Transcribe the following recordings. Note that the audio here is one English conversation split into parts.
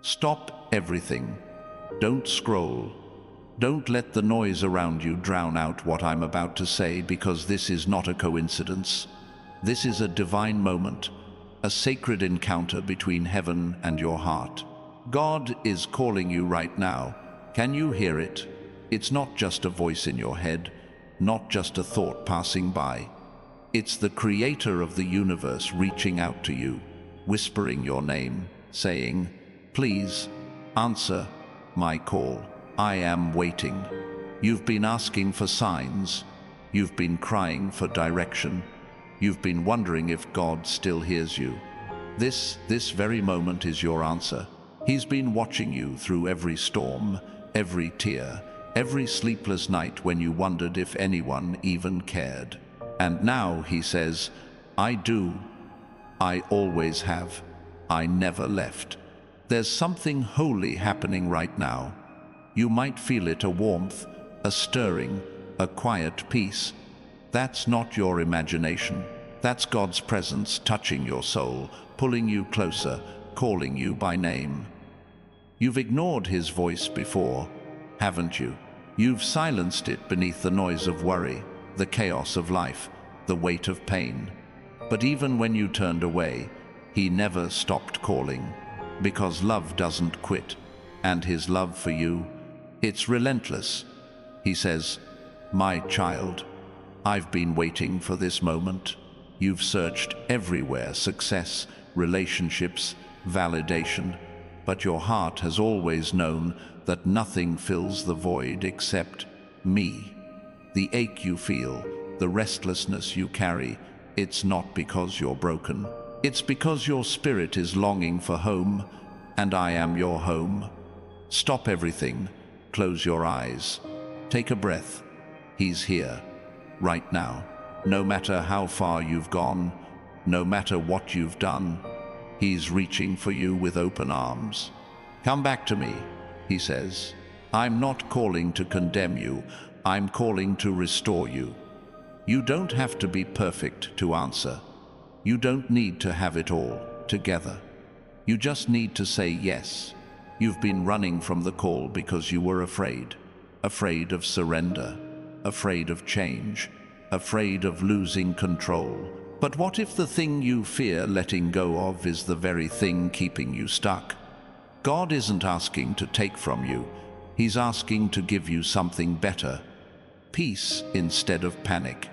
Stop everything. Don't scroll. Don't let the noise around you drown out what I'm about to say, because this is not a coincidence. This is a divine moment, a sacred encounter between heaven and your heart. God is calling you right now. Can you hear it? It's not just a voice in your head, not just a thought passing by. It's the creator of the universe reaching out to you, whispering your name, saying, "Please, answer my call. I am waiting." You've been asking for signs. You've been crying for direction. You've been wondering if God still hears you. This very moment is your answer. He's been watching you through every storm, every tear, every sleepless night when you wondered if anyone even cared. And now he says, "I do. I always have. I never left." There's something holy happening right now. You might feel it, a warmth, a stirring, a quiet peace. That's not your imagination. That's God's presence touching your soul, pulling you closer, calling you by name. You've ignored his voice before, haven't you? You've silenced it beneath the noise of worry, the chaos of life, the weight of pain. But even when you turned away, he never stopped calling, because love doesn't quit, and his love for you, it's relentless. He says, "My child, I've been waiting for this moment." You've searched everywhere: success, relationships, validation, but your heart has always known that nothing fills the void except me. The ache you feel, the restlessness you carry, it's not because you're broken. It's because your spirit is longing for home, and I am your home. Stop everything. Close your eyes. Take a breath. He's here, right now. No matter how far you've gone, no matter what you've done, he's reaching for you with open arms. "Come back to me," he says. "I'm not calling to condemn you. I'm calling to restore you." You don't have to be perfect to answer. You don't need to have it all together. You just need to say yes. You've been running from the call because you were afraid. Afraid of surrender. Afraid of change. Afraid of losing control. But what if the thing you fear letting go of is the very thing keeping you stuck? God isn't asking to take from you. He's asking to give you something better. Peace instead of panic.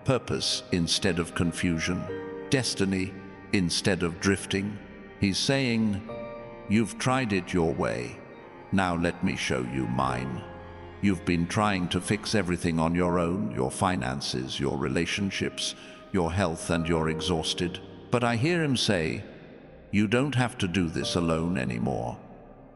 Purpose instead of confusion. Destiny instead of drifting. He's saying, "You've tried it your way. Now let me show you mine." You've been trying to fix everything on your own, your finances, your relationships, your health, and you're exhausted. But I hear him say, "You don't have to do this alone anymore.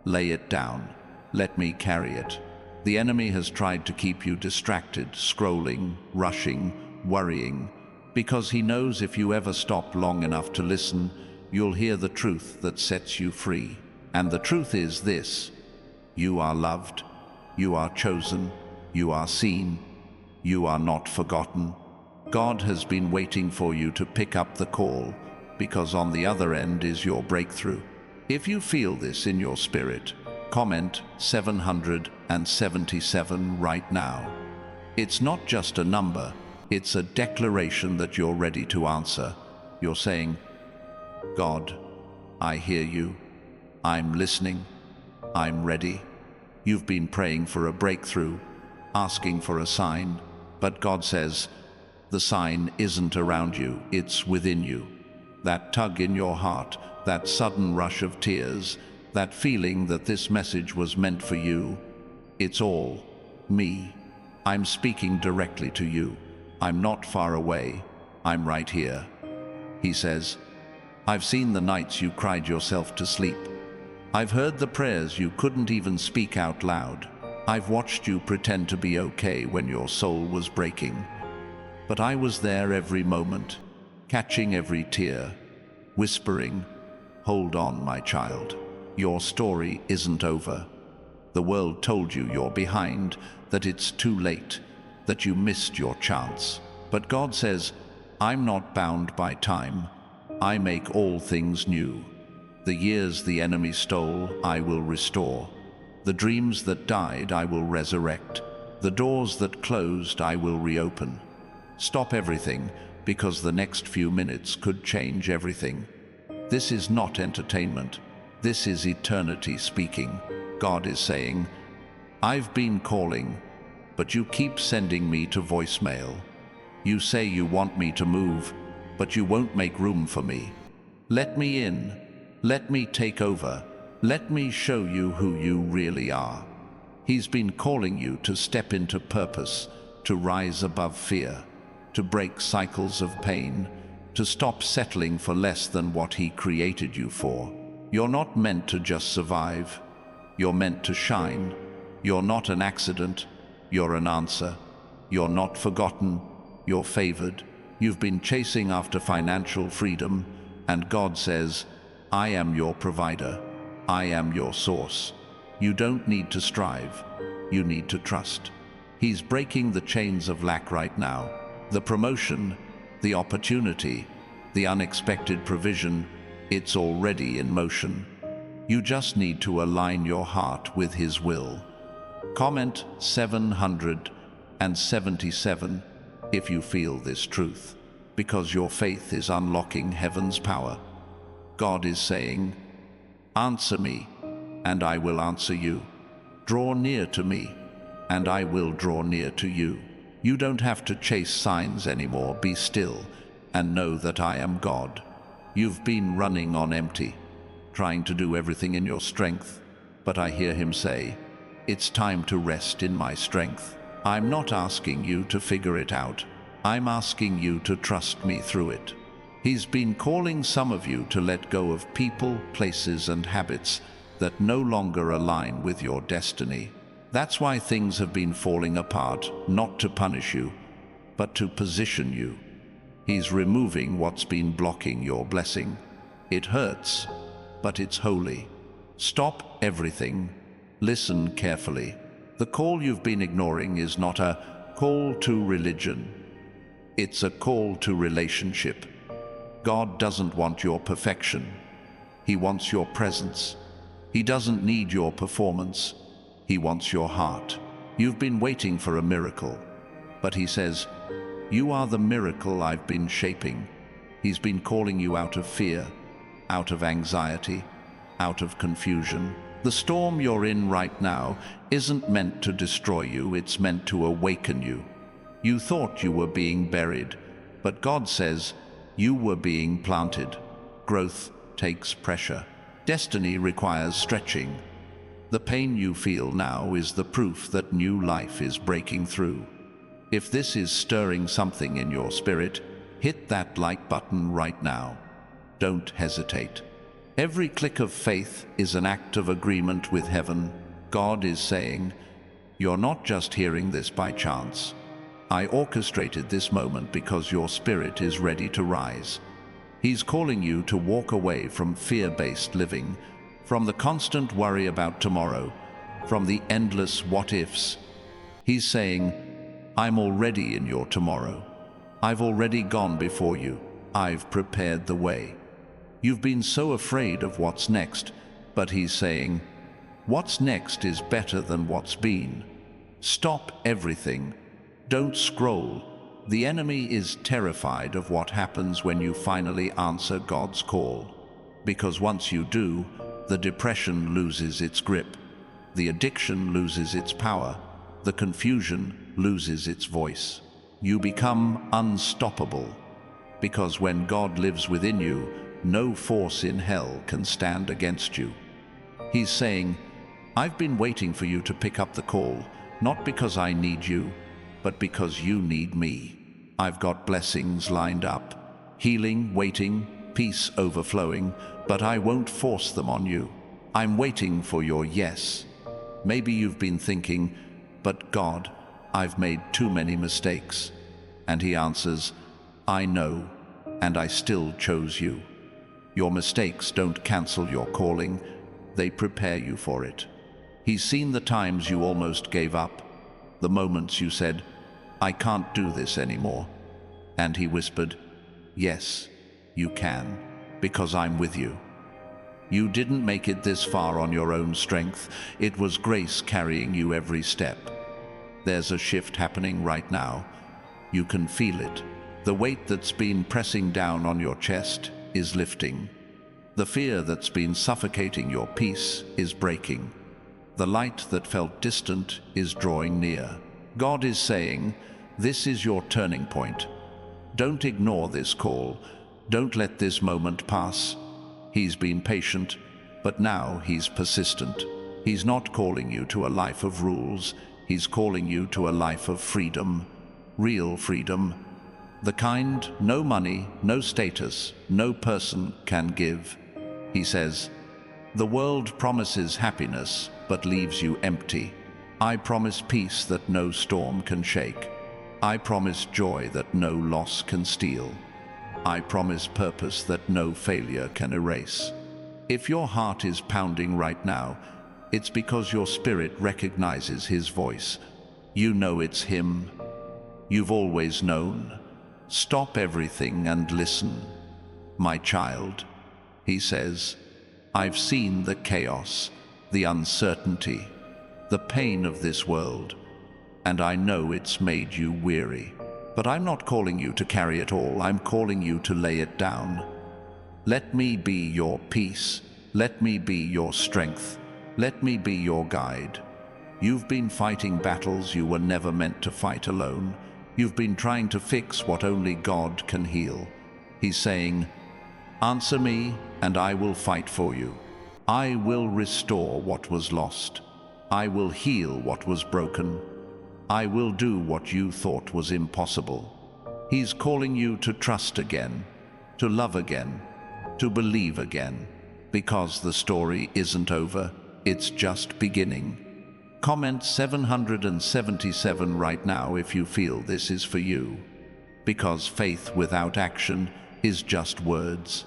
Lay it down. Let me carry it." The enemy has tried to keep you distracted, scrolling, rushing, worrying, because he knows if you ever stop long enough to listen, you'll hear the truth that sets you free. And the truth is this: you are loved, you are chosen, you are seen, you are not forgotten. God has been waiting for you to pick up the call, because on the other end is your breakthrough. If you feel this in your spirit, comment 777 right now. It's not just a number, it's a declaration that you're ready to answer. You're saying, "God, I hear you. I'm listening. I'm ready." You've been praying for a breakthrough, asking for a sign, but God says, the sign isn't around you, it's within you. That tug in your heart, that sudden rush of tears, that feeling that this message was meant for you, it's all me. I'm speaking directly to you. I'm not far away. I'm right here. He says, "I've seen the nights you cried yourself to sleep. I've heard the prayers you couldn't even speak out loud. I've watched you pretend to be okay when your soul was breaking. But I was there every moment, catching every tear, whispering, 'Hold on, my child. Your story isn't over.' The world told you you're behind, that it's too late, that you missed your chance. But God says, 'I'm not bound by time. I make all things new.' The years the enemy stole, I will restore. The dreams that died, I will resurrect. The doors that closed, I will reopen. Stop everything, because the next few minutes could change everything. This is not entertainment. This is eternity speaking. God is saying, I've been calling, but you keep sending me to voicemail. You say you want me to move, but you won't make room for me. Let me in. Let me take over. Let me show you who you really are. He's been calling you to step into purpose, to rise above fear, to break cycles of pain, to stop settling for less than what He created you for. You're not meant to just survive. You're meant to shine. You're not an accident. You're an answer. You're not forgotten. You're favored. You've been chasing after financial freedom, and God says, I am your provider. I am your source. You don't need to strive. You need to trust. He's breaking the chains of lack right now. The promotion, the opportunity, the unexpected provision, it's already in motion. You just need to align your heart with His will. Comment 777 if you feel this truth, because your faith is unlocking heaven's power. God is saying, answer me, and I will answer you. Draw near to me, and I will draw near to you. You don't have to chase signs anymore. Be still and know that I am God. You've been running on empty, trying to do everything in your strength, but I hear Him say, it's time to rest in my strength. I'm not asking you to figure it out. I'm asking you to trust me through it. He's been calling some of you to let go of people, places, and habits that no longer align with your destiny. That's why things have been falling apart, not to punish you, but to position you. He's removing what's been blocking your blessing. It hurts, but it's holy. Stop everything. Listen carefully. The call you've been ignoring is not a call to religion. It's a call to relationship. God doesn't want your perfection. He wants your presence. He doesn't need your performance. He wants your heart. You've been waiting for a miracle, but He says, you are the miracle I've been shaping. He's been calling you out of fear, out of anxiety, out of confusion. The storm you're in right now isn't meant to destroy you, it's meant to awaken you. You thought you were being buried, but God says you were being planted. Growth takes pressure. Destiny requires stretching. The pain you feel now is the proof that new life is breaking through. If this is stirring something in your spirit, hit that like button right now. Don't hesitate. Every click of faith is an act of agreement with heaven. God is saying, you're not just hearing this by chance. I orchestrated this moment because your spirit is ready to rise. He's calling you to walk away from fear-based living, from the constant worry about tomorrow, from the endless what-ifs. He's saying, I'm already in your tomorrow. I've already gone before you. I've prepared the way. You've been so afraid of what's next, but He's saying, what's next is better than what's been. Stop everything. Don't scroll. The enemy is terrified of what happens when you finally answer God's call. Because once you do, the depression loses its grip. The addiction loses its power. The confusion loses its voice. You become unstoppable. Because when God lives within you, no force in hell can stand against you. He's saying, I've been waiting for you to pick up the call, not because I need you, but because you need me. I've got blessings lined up, healing waiting, peace overflowing, but I won't force them on you. I'm waiting for your yes. Maybe you've been thinking, but God, I've made too many mistakes. And He answers, I know, and I still chose you. Your mistakes don't cancel your calling, they prepare you for it. He's seen the times you almost gave up, the moments you said, I can't do this anymore. And He whispered, yes, you can, because I'm with you. You didn't make it this far on your own strength. It was grace carrying you every step. There's a shift happening right now. You can feel it. The weight that's been pressing down on your chest is lifting. The fear that's been suffocating your peace is breaking. The light that felt distant is drawing near. God is saying, this is your turning point. Don't ignore this call. Don't let this moment pass. He's been patient, but now he's persistent. He's not calling you to a life of rules. He's calling you to a life of freedom. Real freedom. The kind no money, no status, no person can give. He says, the world promises happiness, but leaves you empty. I promise peace that no storm can shake. I promise joy that no loss can steal. I promise purpose that no failure can erase. If your heart is pounding right now, it's because your spirit recognizes his voice. You know it's him. You've always known. Stop everything and listen. My child, he says, I've seen the chaos, the uncertainty, the pain of this world, and I know it's made you weary. But I'm not calling you to carry it all. I'm calling you to lay it down. Let me be your peace. Let me be your strength. Let me be your guide. You've been fighting battles you were never meant to fight alone. You've been trying to fix what only God can heal. He's saying, answer me and I will fight for you. I will restore what was lost. I will heal what was broken. I will do what you thought was impossible. He's calling you to trust again, to love again, to believe again, because the story isn't over, it's just beginning. Comment 777 right now if you feel this is for you, because faith without action is just words,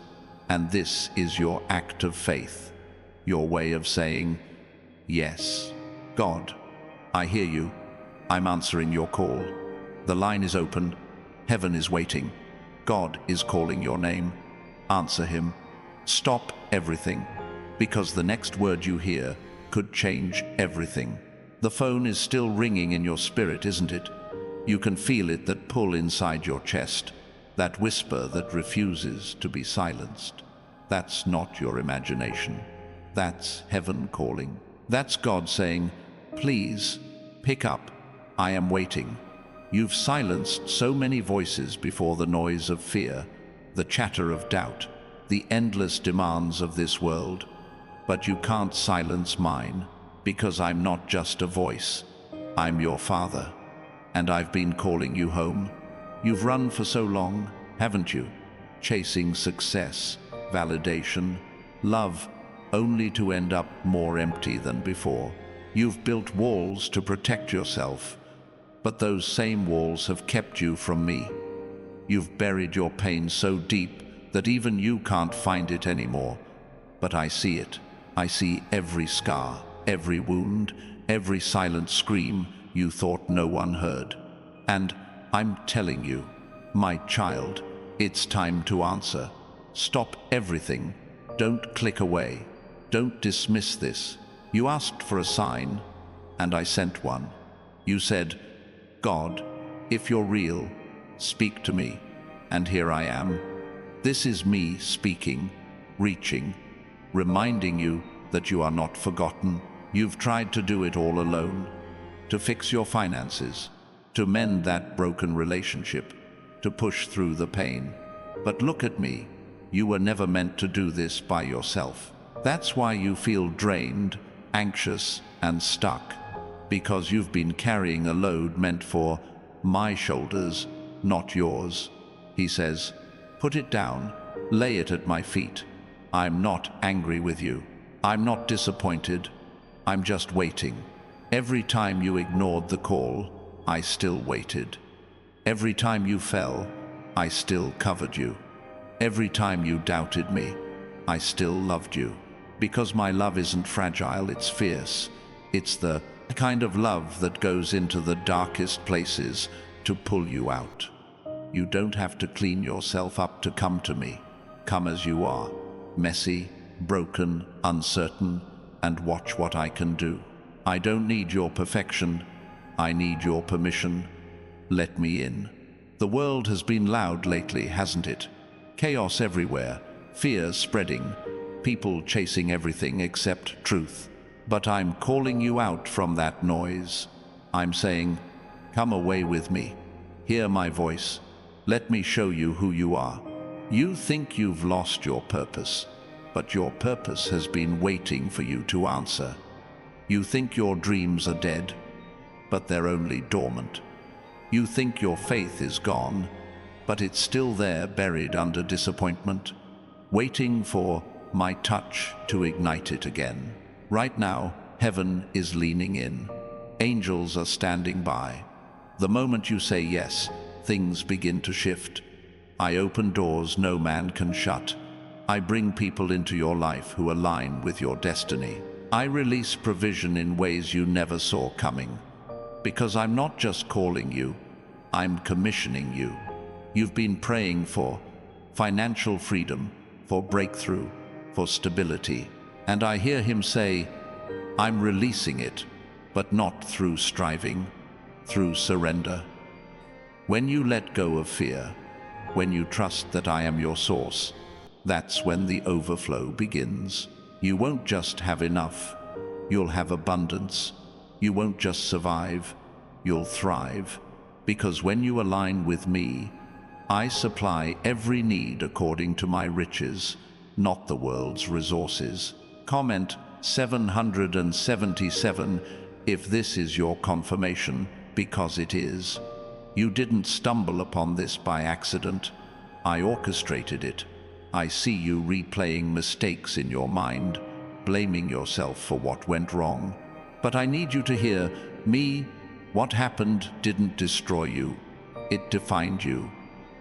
and this is your act of faith, your way of saying, yes, God, I hear you. I'm answering your call. The line is open. Heaven is waiting. God is calling your name. Answer him. Stop everything, because the next word you hear could change everything. The phone is still ringing in your spirit, isn't it? You can feel it, that pull inside your chest, that whisper that refuses to be silenced. That's not your imagination. That's heaven calling. That's God saying, please, pick up. I am waiting. You've silenced so many voices before the noise of fear, the chatter of doubt, the endless demands of this world. But you can't silence mine, because I'm not just a voice. I'm your Father, and I've been calling you home. You've run for so long, haven't you? Chasing success, validation, love, only to end up more empty than before. You've built walls to protect yourself, but those same walls have kept you from me. You've buried your pain so deep that even you can't find it anymore. But I see it. I see every scar, every wound, every silent scream you thought no one heard. And I'm telling you, my child, it's time to answer. Stop everything. Don't click away. Don't dismiss this. You asked for a sign, and I sent one. You said, God, if you're real, speak to me. And here I am. This is me speaking, reaching, reminding you that you are not forgotten. You've tried to do it all alone, to fix your finances, to mend that broken relationship, to push through the pain. But look at me. You were never meant to do this by yourself. That's why you feel drained, anxious, and stuck. Because you've been carrying a load meant for my shoulders, not yours. He says, put it down, lay it at my feet. I'm not angry with you. I'm not disappointed. I'm just waiting. Every time you ignored the call, I still waited. Every time you fell, I still covered you. Every time you doubted me, I still loved you. Because my love isn't fragile, it's fierce. It's the kind of love that goes into the darkest places to pull you out. You don't have to clean yourself up to come to me. Come as you are, messy, broken, uncertain, and watch what I can do. I don't need your perfection. I need your permission. Let me in. The world has been loud lately, hasn't it? Chaos everywhere, fear spreading, people chasing everything except truth. But I'm calling you out from that noise. I'm saying, come away with me. Hear my voice. Let me show you who you are. You think you've lost your purpose, but your purpose has been waiting for you to answer. You think your dreams are dead, but they're only dormant. You think your faith is gone, but it's still there, buried under disappointment, waiting for my touch to ignite it again. Right now, heaven is leaning in. Angels are standing by. The moment you say yes, things begin to shift. I open doors no man can shut. I bring people into your life who align with your destiny. I release provision in ways you never saw coming. Because I'm not just calling you, I'm commissioning you. You've been praying for financial freedom, for breakthrough, for stability. And I hear him say, I'm releasing it, but not through striving, through surrender. When you let go of fear, when you trust that I am your source, that's when the overflow begins. You won't just have enough, you'll have abundance. You won't just survive, you'll thrive. Because when you align with me, I supply every need according to my riches, not the world's resources. Comment 777 if this is your confirmation, because it is. You didn't stumble upon this by accident. I orchestrated it. I see you replaying mistakes in your mind, blaming yourself for what went wrong. But I need you to hear me. What happened didn't destroy you. It defined you.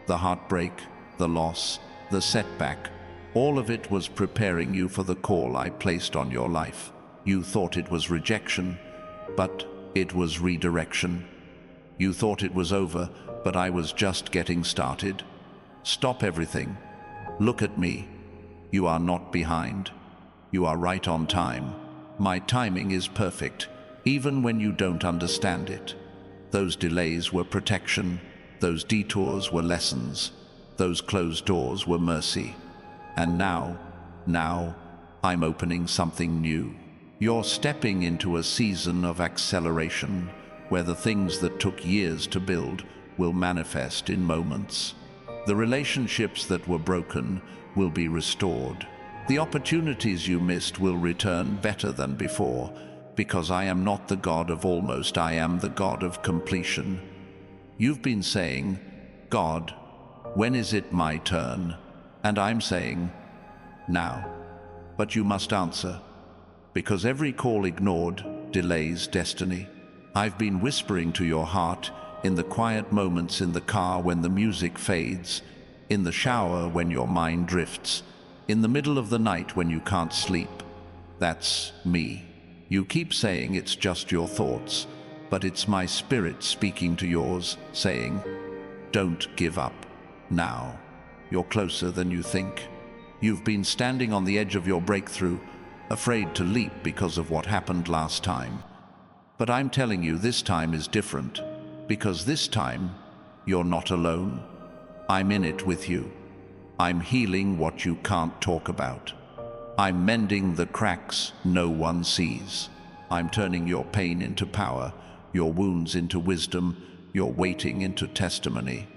The heartbreak, the loss, the setback, all of it was preparing you for the call I placed on your life. You thought it was rejection, but it was redirection. You thought it was over, but I was just getting started. Stop everything. Look at me. You are not behind. You are right on time. My timing is perfect, even when you don't understand it. Those delays were protection. Those detours were lessons. Those closed doors were mercy. And now, I'm opening something new. You're stepping into a season of acceleration, where the things that took years to build will manifest in moments. The relationships that were broken will be restored. The opportunities you missed will return better than before, because I am not the God of almost, I am the God of completion. You've been saying, God, when is it my turn? And I'm saying, now. But you must answer, because every call ignored delays destiny. I've been whispering to your heart in the quiet moments, in the car when the music fades, in the shower when your mind drifts, in the middle of the night when you can't sleep. That's me. You keep saying it's just your thoughts, but it's my spirit speaking to yours, saying, don't give up now. You're closer than you think. You've been standing on the edge of your breakthrough, afraid to leap because of what happened last time. But I'm telling you, this time is different, because this time, you're not alone. I'm in it with you. I'm healing what you can't talk about. I'm mending the cracks no one sees. I'm turning your pain into power, your wounds into wisdom, your waiting into testimony.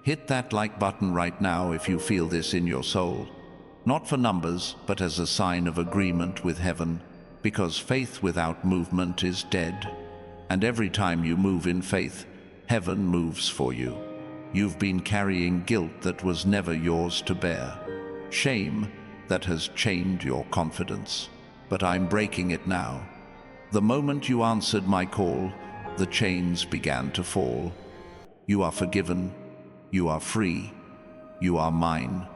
Hit that like button right now if you feel this in your soul. Not for numbers, but as a sign of agreement with heaven, because faith without movement is dead. And every time you move in faith, heaven moves for you. You've been carrying guilt that was never yours to bear, shame that has chained your confidence. But I'm breaking it now. The moment you answered my call, the chains began to fall. You are forgiven. You are free. You are mine.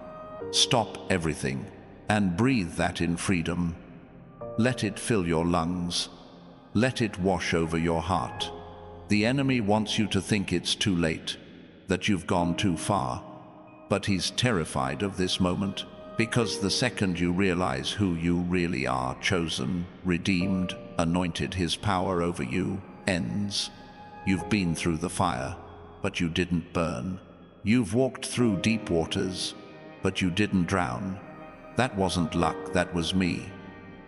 Stop everything and breathe that in freedom. Let it fill your lungs. Let it wash over your heart. The enemy wants you to think it's too late, that you've gone too far, but he's terrified of this moment, Because the second you realize who you really are, chosen, redeemed, anointed, his power over you ends. You've been through the fire, but you didn't burn. You've walked through deep waters, but you didn't drown. That wasn't luck, that was me.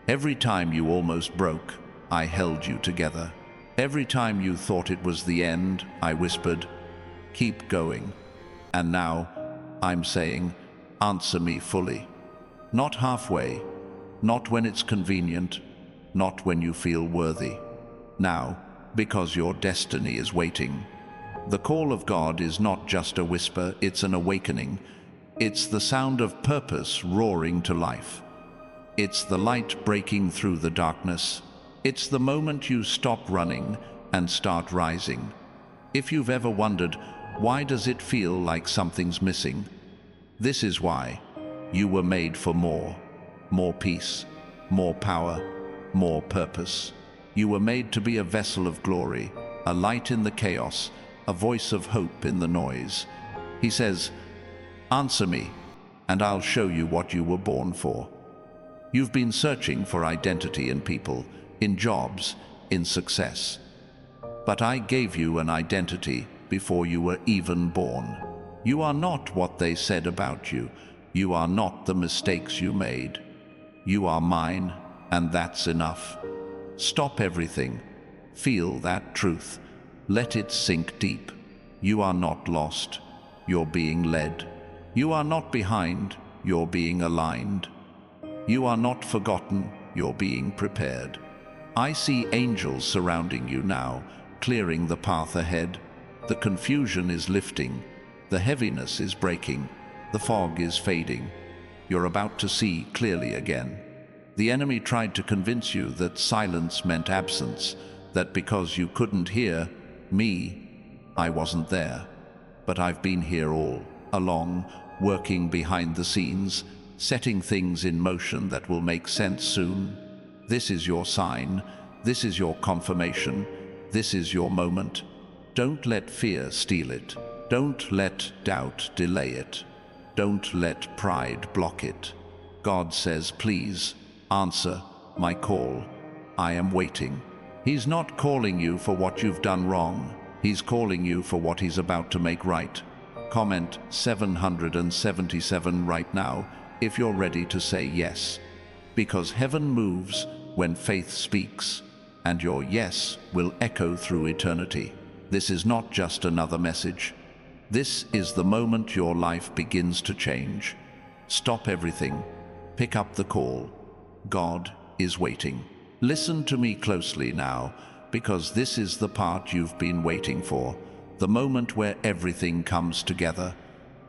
Every time you almost broke, I held you together. Every time you thought it was the end, I whispered, keep going. And now, I'm saying, answer me fully. Not halfway, not when it's convenient, not when you feel worthy. Now, because your destiny is waiting. The call of God is not just a whisper, it's an awakening. It's the sound of purpose roaring to life. It's the light breaking through the darkness. It's the moment you stop running and start rising. If you've ever wondered, why does it feel like something's missing? This is why. You were made for more. More peace, more power, more purpose. You were made to be a vessel of glory, a light in the chaos, a voice of hope in the noise. He says, answer me, and I'll show you what you were born for. You've been searching for identity in people, in jobs, in success. But I gave you an identity before you were even born. You are not what they said about you. You are not the mistakes you made. You are mine, and that's enough. Stop everything. Feel that truth. Let it sink deep. You are not lost. You're being led. You are not behind. You're being aligned. You are not forgotten. You're being prepared. I see angels surrounding you now, clearing the path ahead. The confusion is lifting. The heaviness is breaking. The fog is fading. You're about to see clearly again. The enemy tried to convince you that silence meant absence, that because you couldn't hear me, I wasn't there. But I've been here all along, working behind the scenes, setting things in motion that will make sense soon. This is your sign. This is your confirmation. This is your moment. Don't let fear steal it. Don't let doubt delay it. Don't let pride block it. God says, please, answer my call. I am waiting. He's not calling you for what you've done wrong. He's calling you for what he's about to make right. Comment 777 right now if you're ready to say yes. Because heaven moves when faith speaks, and your yes will echo through eternity. This is not just another message. This is the moment your life begins to change. Stop everything. Pick up the call. God is waiting. Listen to me closely now, because this is the part you've been waiting for. The moment where everything comes together.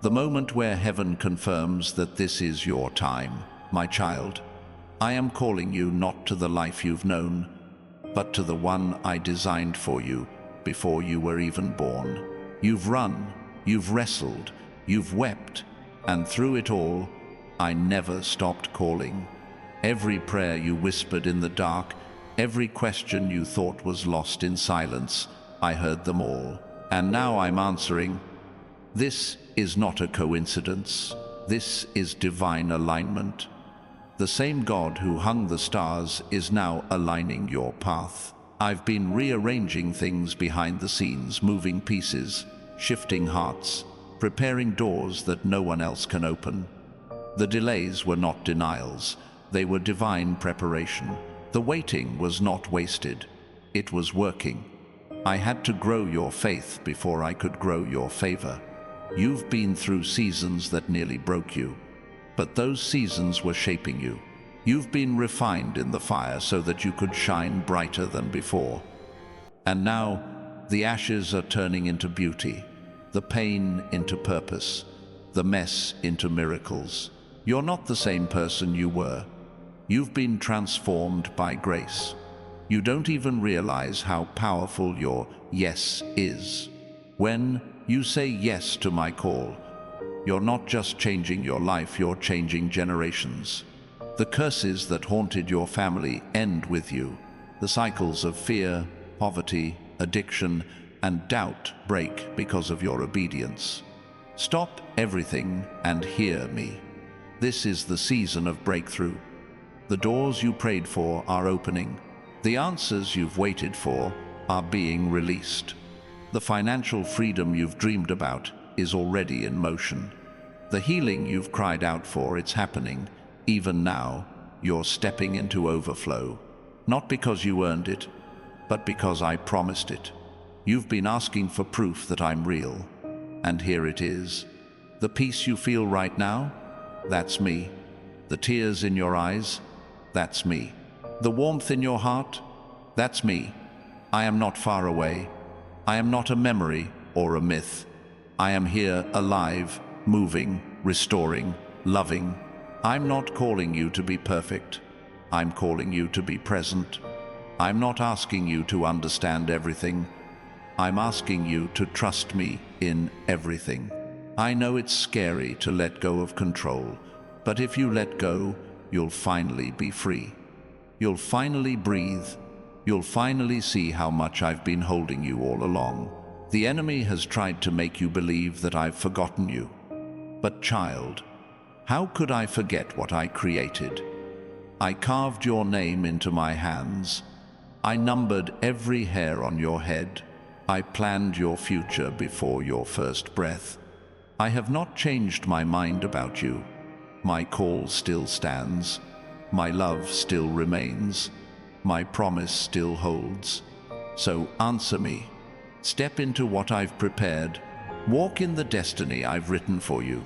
The moment where heaven confirms that this is your time, my child. I am calling you not to the life you've known, but to the one I designed for you before you were even born. You've run. You've wrestled, you've wept, and through it all, I never stopped calling. Every prayer you whispered in the dark, every question you thought was lost in silence, I heard them all. And now I'm answering. This is not a coincidence. This is divine alignment. The same God who hung the stars is now aligning your path. I've been rearranging things behind the scenes, moving pieces, shifting hearts, preparing doors that no one else can open. The delays were not denials, they were divine preparation. The waiting was not wasted, it was working. I had to grow your faith before I could grow your favor. You've been through seasons that nearly broke you, but those seasons were shaping you. You've been refined in the fire so that you could shine brighter than before. And now, the ashes are turning into beauty, the pain into purpose, the mess into miracles. You're not the same person you were. You've been transformed by grace. You don't even realize how powerful your yes is. When you say yes to my call, you're not just changing your life, you're changing generations. The curses that haunted your family end with you. The cycles of fear, poverty, addiction, and doubt break because of your obedience. Stop everything and hear me. This is the season of breakthrough. The doors you prayed for are opening. The answers you've waited for are being released. The financial freedom you've dreamed about is already in motion. The healing you've cried out for, it's happening. Even now, you're stepping into overflow. Not because you earned it, but because I promised it. You've been asking for proof that I'm real. And here it is. The peace you feel right now, that's me. The tears in your eyes, that's me. The warmth in your heart, that's me. I am not far away. I am not a memory or a myth. I am here, alive, moving, restoring, loving. I'm not calling you to be perfect. I'm calling you to be present. I'm not asking you to understand everything. I'm asking you to trust me in everything. I know it's scary to let go of control, but if you let go, you'll finally be free. You'll finally breathe. You'll finally see how much I've been holding you all along. The enemy has tried to make you believe that I've forgotten you. But child, how could I forget what I created? I carved your name into my hands. I numbered every hair on your head. I planned your future before your first breath. I have not changed my mind about you. My call still stands. My love still remains. My promise still holds. So answer me. Step into what I've prepared. Walk in the destiny I've written for you.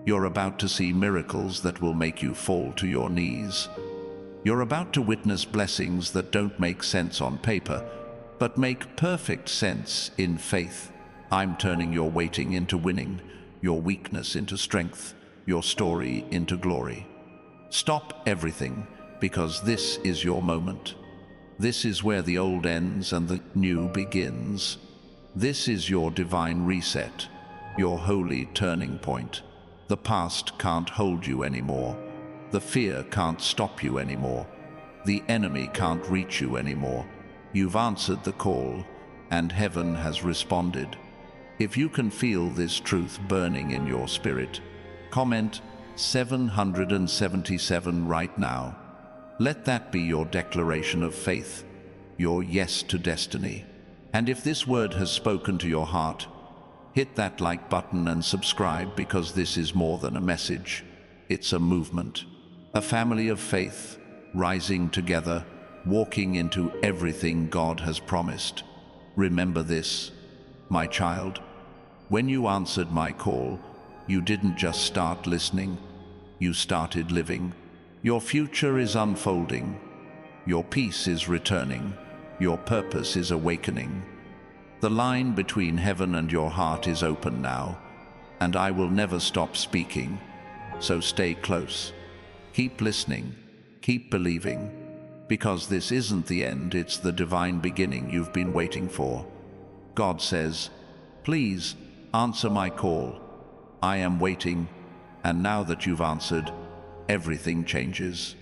You're about to see miracles that will make you fall to your knees. You're about to witness blessings that don't make sense on paper, but make perfect sense in faith. I'm turning your waiting into winning, your weakness into strength, your story into glory. Stop everything, because this is your moment. This is where the old ends and the new begins. This is your divine reset, your holy turning point. The past can't hold you anymore. The fear can't stop you anymore. The enemy can't reach you anymore. You've answered the call, and heaven has responded. If you can feel this truth burning in your spirit, comment 777 right now. Let that be your declaration of faith, your yes to destiny. And if this word has spoken to your heart, hit that like button and subscribe, because this is more than a message. It's a movement, a family of faith, rising together, walking into everything God has promised. Remember this, my child. When you answered my call, you didn't just start listening, you started living. Your future is unfolding. Your peace is returning. Your purpose is awakening. The line between heaven and your heart is open now, and I will never stop speaking. So stay close. Keep listening. Keep believing. Because this isn't the end, it's the divine beginning you've been waiting for. God says, please answer my call. I am waiting, and now that you've answered, everything changes.